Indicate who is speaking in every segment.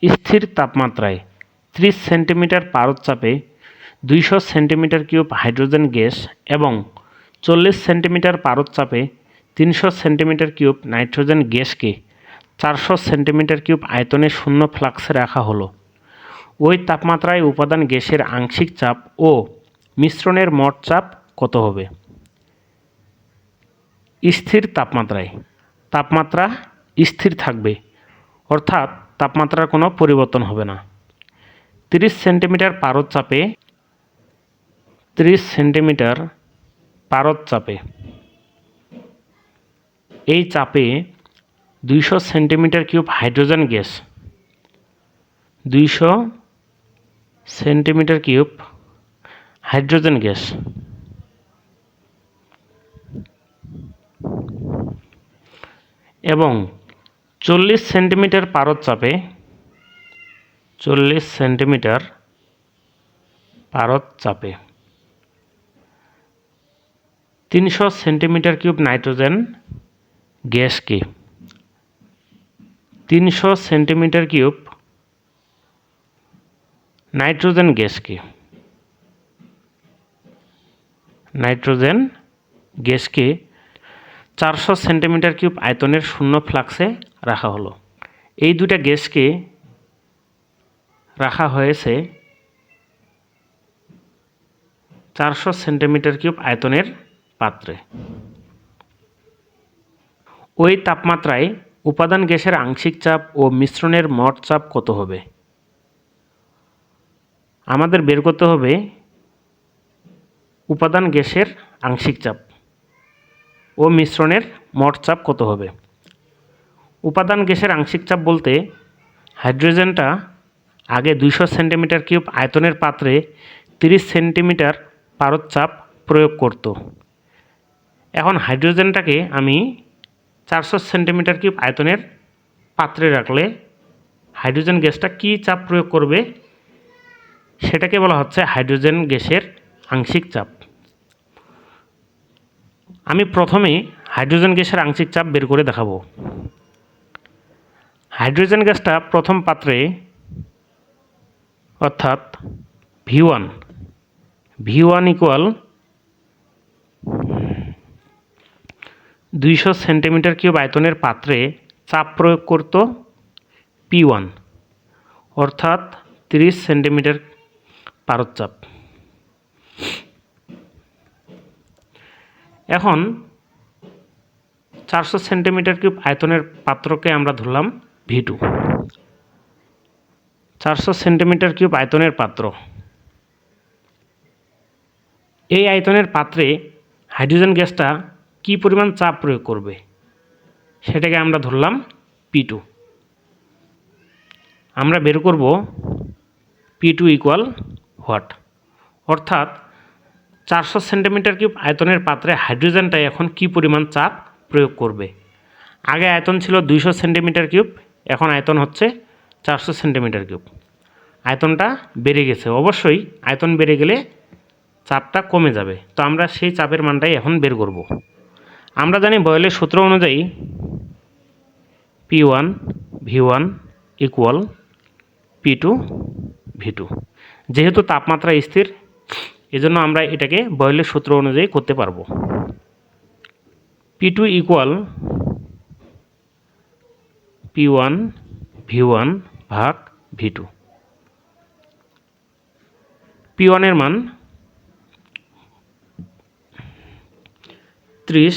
Speaker 1: স্থির তাপমাত্রায় 30 সেন্টিমিটার পারদচাপে 200 সেন্টিমিটার কিউব হাইড্রোজেন গ্যাস এবং 40 সেন্টিমিটার পারদচাপে 300 সেন্টিমিটার কিউব নাইট্রোজেন গ্যাসকে 400 সেন্টিমিটার কিউব আয়তনে শূন্য ফ্লাক্সে রাখা হলো। ওই তাপমাত্রায় উপাদান গ্যাসের আংশিক চাপ ও মিশ্রণের মোট চাপ কত হবে? স্থির তাপমাত্রায় তাপমাত্রা স্থির থাকবে, অর্থাৎ তাপমাত্রার কোনো পরিবর্তন হবে না। 30 সেন্টিমিটার পারদচাপে এই চাপে 200 centimetre cube hydrogen gas 200 centimetre cube hydrogen gas এবং 40 সেন্টিমিটার পারদচাপে 300 সেন্টিমিটার কিউব নাইট্রোজেন গ্যাসকে 300 সেন্টিমিটার কিউব নাইট্রোজেন গ্যাসকে 400 সেন্টিমিটার কিউব আয়তনের শূন্য ফ্লাক্সে রাখা হলো। এই দুটা গ্যাসকে রাখা হয়েছে 400 সেন্টিমিটার কিউব আয়তনের পাত্রে। ওই তাপমাত্রায় উপাদান গ্যাসের আংশিক চাপ ও মিশ্রণের মোট চাপ কত হবে? আমাদের বের করতে হবে উপাদান গ্যাসের আংশিক চাপ ও মিশ্রণের মোট চাপ কত হবে। উপাদান গ্যাসের আংশিক চাপ বলতে হাইড্রোজেনটা আগে 200 সেন্টিমিটার কিউব আয়তনের পাত্রে 30 সেন্টিমিটার পারদচাপ প্রয়োগ করত। এখন হাইড্রোজেনটাকে আমি 400 সেন্টিমিটার কিউব আয়তনের পাত্রে রাখলে হাইড্রোজেন গ্যাসটা কী চাপ প্রয়োগ করবে সেটাকে বলা হচ্ছে হাইড্রোজেন গ্যাসের আংশিক চাপ। আমি প্রথমে হাইড্রোজেন গ্যাসের আংশিক চাপ বের করে দেখাবো। হাইড্রোজেন গ্যাসটা প্রথম পাত্রে অর্থাৎ V1 ইকুয়াল 200 সেন্টিমিটার কিউব আয়তনের পাত্রে চাপ প্রয়োগ করত P1 অর্থাৎ 30 সেন্টিমিটার পারদচাপ। এখন 400 সেন্টিমিটার কিউব আয়তনের পাত্রকে আমরা ধরলাম V2। 400 সেন্টিমিটার কিউব আয়তনের পাত্র, এই আয়তনের পাত্রে হাইড্রোজেন গ্যাসটা কি পরিমাণ চাপ প্রয়োগ করবে সেটাকে আমরা ধরলাম P2। আমরা বের করব P2 ইকুয়াল হোয়াট, অর্থাৎ 400 সেন্টিমিটার কিউব আয়তনের পাত্রে হাইড্রোজেনটা এখন কি পরিমাণ চাপ প্রয়োগ করবে। আগে আয়তন ছিল 200 সেন্টিমিটার কিউব, এখন আয়তন হচ্ছে 400 সেন্টিমিটার কিউব। আয়তনটা বেড়ে গেছে, অবশ্যই আয়তন বেড়ে গেলে চাপটা কমে যাবে, তো আমরা সেই চাপের মানটাই এখন বের করব। আমরা জানি বয়েলের সূত্র অনুযায়ী P1 V1 equal P2 V2। যেহেতু তাপমাত্রা স্থির, এজন্য আমরা এটাকে বয়েলের সূত্র অনুযায়ী করতে পারবো। P2 ইকুয়াল P1 V1 ভাগ V2। P1 এর মান 30,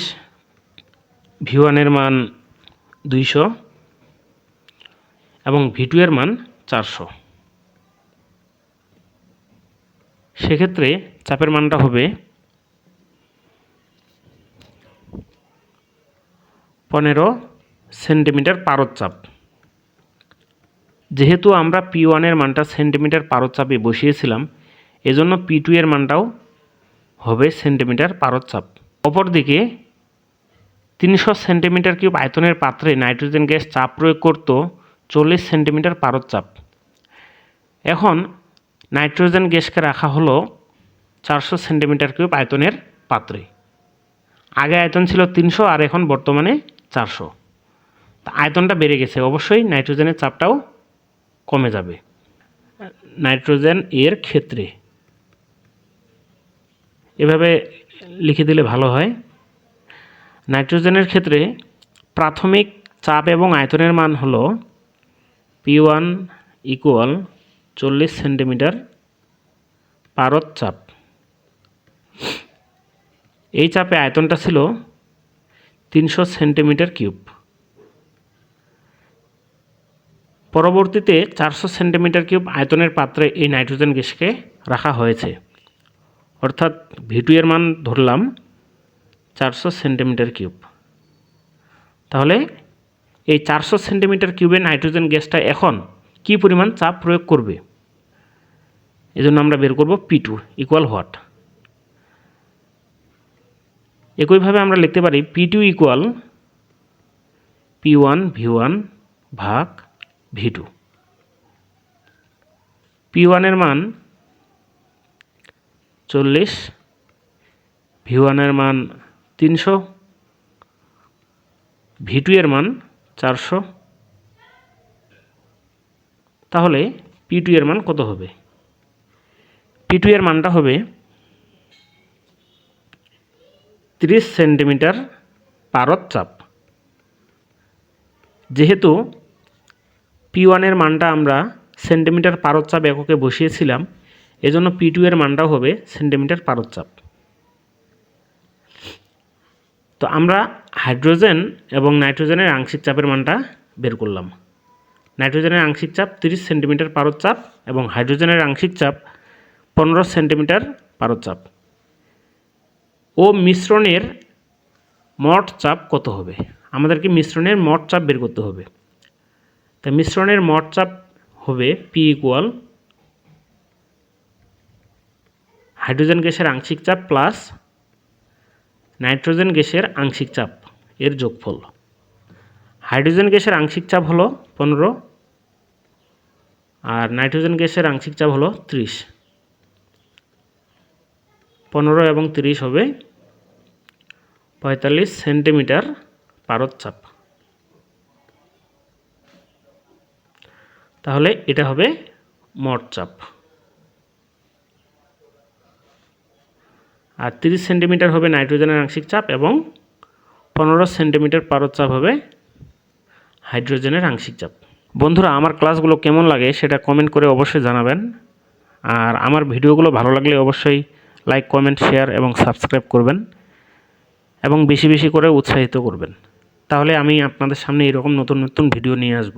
Speaker 1: V1 এর মান 200 এবং V2 এর মান 400। সেক্ষেত্রে চাপের মানটা হবে 15 সেন্টিমিটার পারদচাপ। যেহেতু আমরা P1 এর মানটা সেন্টিমিটার পারদচাপে বসিয়েছিলাম, এজন্য P2 এর মানটাও হবে সেন্টিমিটার পারদচাপ। অপরদিকে 300 সেন্টিমিটার কিউব আয়তনের পাত্রে নাইট্রোজেন গ্যাস চাপ প্রয়োগ করত 40 সেন্টিমিটার পারদচাপ। এখন নাইট্রোজেন গ্যাসকে রাখা হলো 400 সেন্টিমিটার কিউব আয়তনের পাত্রে। আগে আয়তন ছিল 300 আর এখন বর্তমানে 400। তা আয়তনটা বেড়ে গেছে, অবশ্যই নাইট্রোজেনের চাপটাও কমে যাবে নাইট্রোজেন এর ক্ষেত্রে। এভাবে লিখে দিলে ভালো হয়। নাইট্রোজেনের ক্ষেত্রে প্রাথমিক চাপ এবং আয়তনের মান হলো P1 ইকুয়াল 40 সেন্টিমিটার পারদ চাপ। এই চাপে আয়তনটা ছিল 300 সেন্টিমিটার কিউব। পরবর্তীতে 400 সেন্টিমিটার কিউব আয়তনের পাত্রে এই নাইট্রোজেন গ্যাসকে রাখা হয়েছে, অর্থাৎ V2 এর মান ধরলাম 400 সেন্টিমিটার কিউব। তাহলে এই 400 সেন্টিমিটার কিউবে নাইট্রোজেন গ্যাসটা এখন কি পরিমাণ চাপ প্রয়োগ করবে, এজন্য আমরা বের করব P2 ইকুয়াল হোয়াট। একইভাবে আমরা লিখতে পারি P2 ইকুয়াল P1 V1 ভাগ V2। P1 এর মান 40, V1 এর মান 300, V2 এর মান 400। তাহলে P2 এর মান কত হবে? P2 এর মানটা হবে 30 সেন্টিমিটার পারদ চাপ। যেহেতু P1 এর মানটা আমরা সেন্টিমিটার পারদ চাপ এককে বসিয়েছিলাম, এজন্য P2 এর মানটাও হবে সেন্টিমিটার পারদ চাপ। তো আমরা হাইড্রোজেন এবং নাইট্রোজেনের আংশিক চাপের মানটা বের করলাম। নাইট্রোজেনের আংশিক চাপ 30 সেন্টিমিটার পারদ চাপ এবং হাইড্রোজেনের আংশিক চাপ 15 সেন্টিমিটার পারদ চাপ। ও মিশ্রণের মোট চাপ কত হবে? আমাদেরকে মিশ্রণের মোট চাপ বের করতে হবে। তাই মিশ্রণের মোট চাপ হবে P ইকুয়াল হাইড্রোজেন গ্যাসের আংশিক চাপ প্লাস নাইট্রোজেন গ্যাসের আংশিক চাপ এর যোগফল। হাইড্রোজেন গ্যাসের আংশিক চাপ হলো 15 আর নাইট্রোজেন গ্যাসের আংশিক চাপ হলো 30। 15 এবং 30 হবে 45 সেন্টিমিটার পারদ চাপ। তাহলে এটা হবে মোট চাপ। আর 30 সেন্টিমিটার হবে নাইট্রোজেনের আংশিক চাপ এবং 15 সেন্টিমিটার পারদ চাপ হবে হাইড্রোজেনের আংশিক চাপ। বন্ধুরা, আমার ক্লাসগুলো কেমন লাগে সেটা কমেন্ট করে অবশ্যই জানাবেন। আর আমার ভিডিওগুলো ভালো লাগলে অবশ্যই লাইক, কমেন্ট, শেয়ার এবং সাবস্ক্রাইব করবেন এবং বেশি বেশি করে উৎসাহিত করবেন। তাহলে আমি আপনাদের সামনে এরকম নতুন নতুন ভিডিও নিয়ে আসব।